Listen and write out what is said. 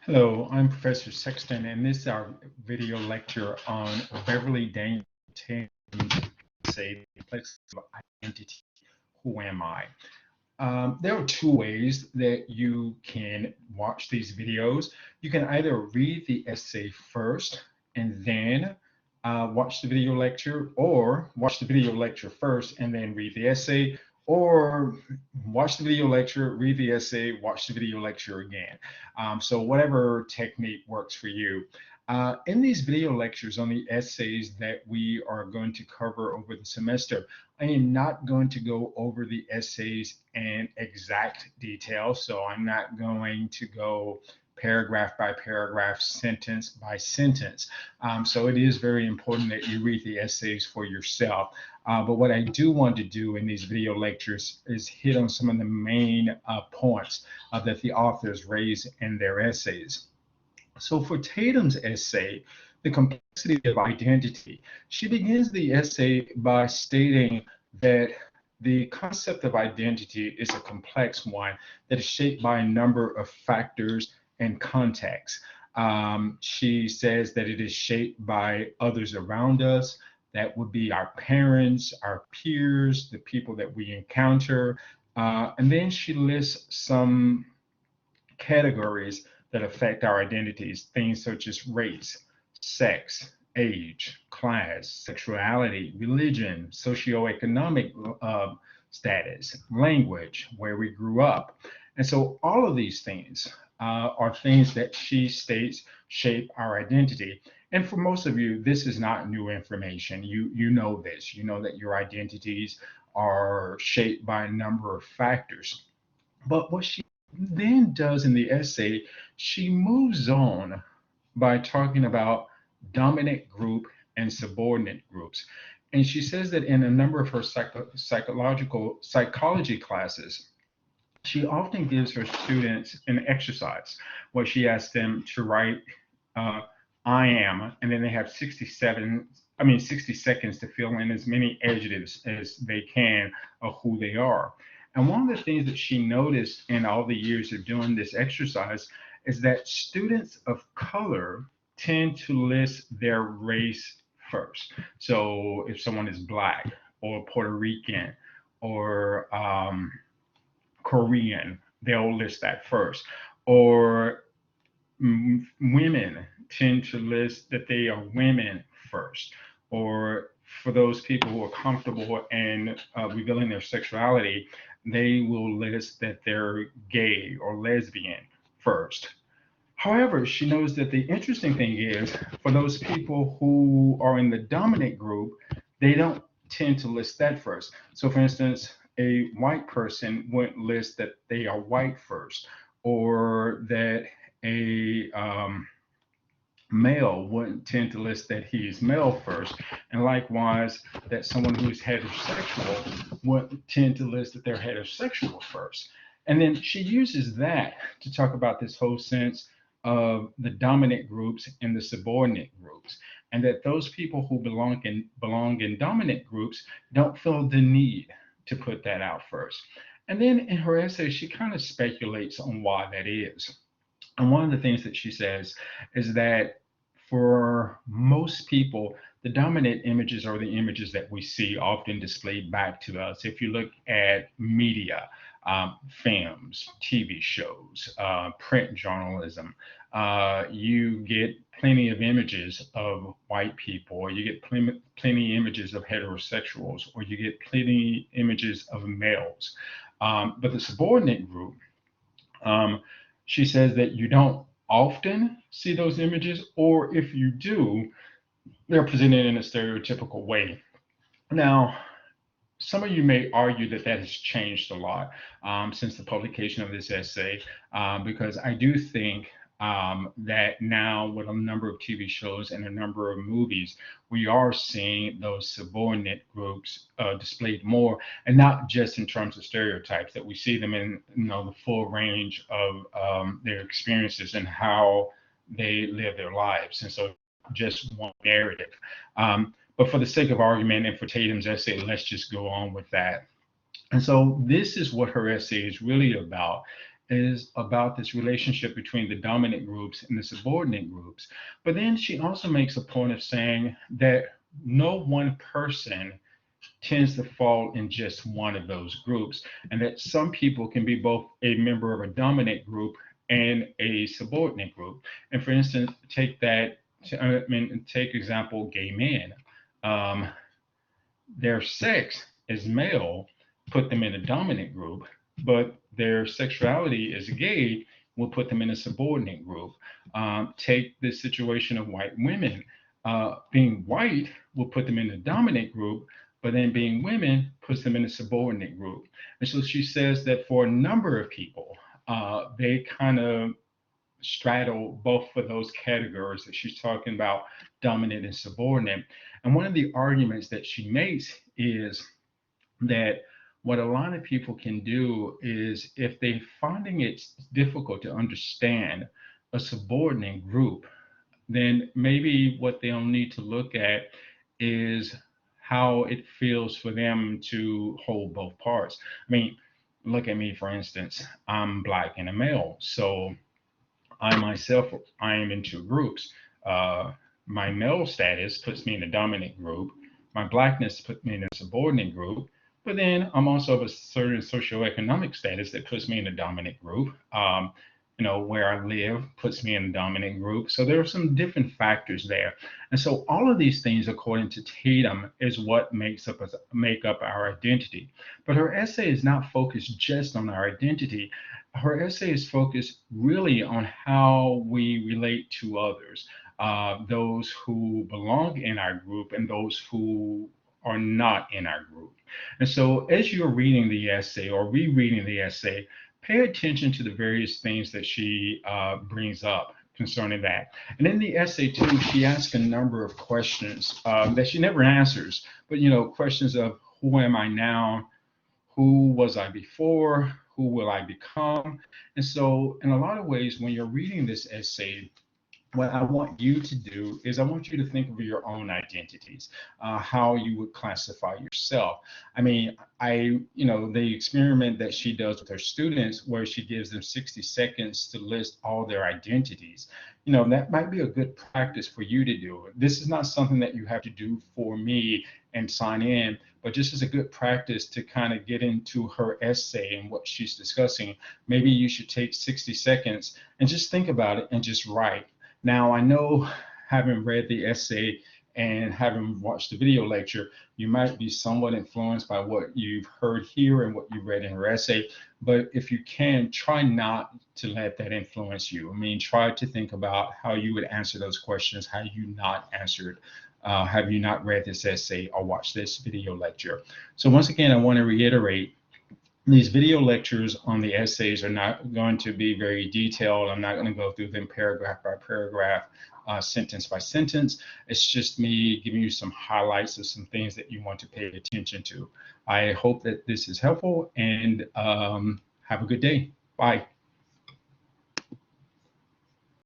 Hello, I'm Professor Sexton, and this is our video lecture on Beverly Daniel Tatum's essay, The Complexity of Identity, Who Am I? There are two ways that you can watch these videos. You can either read the essay first and then watch the video lecture, or watch the video lecture first and then read the essay, or watch the video lecture, read the essay, watch the video lecture again. So whatever technique works for you. In these video lectures on the essays that we are going to cover over the semester, I am not going to go over the essays in exact detail. So I'm not going to go paragraph by paragraph, sentence by sentence. So it is very important that you read the essays for yourself. But what I do want to do in these video lectures is hit on some of the main points that the authors raise in their essays. So for Tatum's essay, The Complexity of Identity, she begins the essay by stating that the concept of identity is a complex one that is shaped by a number of factors and contexts. She says that it is shaped by others around us. That would be our parents, our peers, the people that we encounter. And then she lists some categories that affect our identities, things such as race, sex, age, class, sexuality, religion, socioeconomic status, language, where we grew up. And so all of these things are things that she states shape our identity. And for most of you, this is not new information. You know this. You know that your identities are shaped by a number of factors. But what she then does in the essay, she moves on by talking about dominant group and subordinate groups. And she says that in a number of her psychology classes, she often gives her students an exercise where she asks them to write uh, I am, and then they have 60 seconds to fill in as many adjectives as they can of who they are. And one of the things that she noticed in all the years of doing this exercise is that students of color tend to list their race first. So if someone is Black or Puerto Rican or Korean, they'll list that first. Or women tend to list that they are women first. Or for those people who are comfortable in revealing their sexuality, they will list that they're gay or lesbian first. However, she knows that the interesting thing is for those people who are in the dominant group, they don't tend to list that first. So, for instance, a white person wouldn't list that they are white first, or that a male wouldn't tend to list that he is male first. And likewise, that someone who's heterosexual wouldn't tend to list that they're heterosexual first. And then she uses that to talk about this whole sense of the dominant groups and the subordinate groups, and that those people who belong in dominant groups don't feel the need to put that out first. And then in her essay, she kind of speculates on why that is. And one of the things that she says is that for most people, the dominant images are the images that we see often displayed back to us. If you look at media, films, TV shows, print journalism, you get plenty of images of white people, or you get plenty images of heterosexuals, or you get plenty images of males. But the subordinate group, um, she says that you don't often see those images, or if you do, they're presented in a stereotypical way. Now, some of you may argue that that has changed a lot since the publication of this essay, because I do think that now with a number of TV shows and a number of movies, we are seeing those subordinate groups displayed more, and not just in terms of stereotypes, that we see them in the full range of their experiences and how they live their lives. And so just one narrative. But for the sake of argument and for Tatum's essay, let's just go on with that. And so this is what her essay is really about, is about this relationship between the dominant groups and the subordinate groups. But then she also makes a point of saying that no one person tends to fall in just one of those groups, and that some people can be both a member of a dominant group and a subordinate group. And for instance, take example, gay men. Um, their sex as male put them in a dominant group, but their sexuality as gay will put them in a subordinate group. Take the situation of white women. Being white will put them in a dominant group, but then being women puts them in a subordinate group. And so she says that for a number of people, they kind of straddle both of those categories that she's talking about, dominant and subordinate. And one of the arguments that she makes is that what a lot of people can do is if they're finding it difficult to understand a subordinate group, then maybe what they'll need to look at is how it feels for them to hold both parts. I mean, look at me, for instance. I'm Black and a male. So I myself, I am in two groups. My male status puts me in a dominant group. My Blackness puts me in a subordinate group. But then I'm also of a certain socioeconomic status that puts me in a dominant group. Where I live puts me in a dominant group. So there are some different factors there. And so all of these things, according to Tatum, is what make up our identity. But her essay is not focused just on our identity. Her essay is focused really on how we relate to others, those who belong in our group and those who are not in our group. And so as you're reading the essay or rereading the essay, pay attention to the various things that she brings up concerning that. And in the essay too, she asks a number of questions that she never answers, but questions of who am I now? Who was I before? Who will I become? And so in a lot of ways, when you're reading this essay, what I want you to do is I want you to think of your own identities, how you would classify yourself. I mean, the experiment that she does with her students, where she gives them 60 seconds to list all their identities, that might be a good practice for you to do. This is not something that you have to do for me and sign in, but just as a good practice to kind of get into her essay and what she's discussing. Maybe you should take 60 seconds and just think about it and just write. Now, I know, having read the essay and having watched the video lecture, you might be somewhat influenced by what you've heard here and what you read in her essay. But if you can, try not to let that influence you. I mean, try to think about how you would answer those questions, how you not answered. Have you not read this essay or watched this video lecture? So once again, I want to reiterate, these video lectures on the essays are not going to be very detailed. I'm not going to go through them paragraph by paragraph, sentence by sentence. It's just me giving you some highlights of some things that you want to pay attention to. I hope that this is helpful, and have a good day. Bye.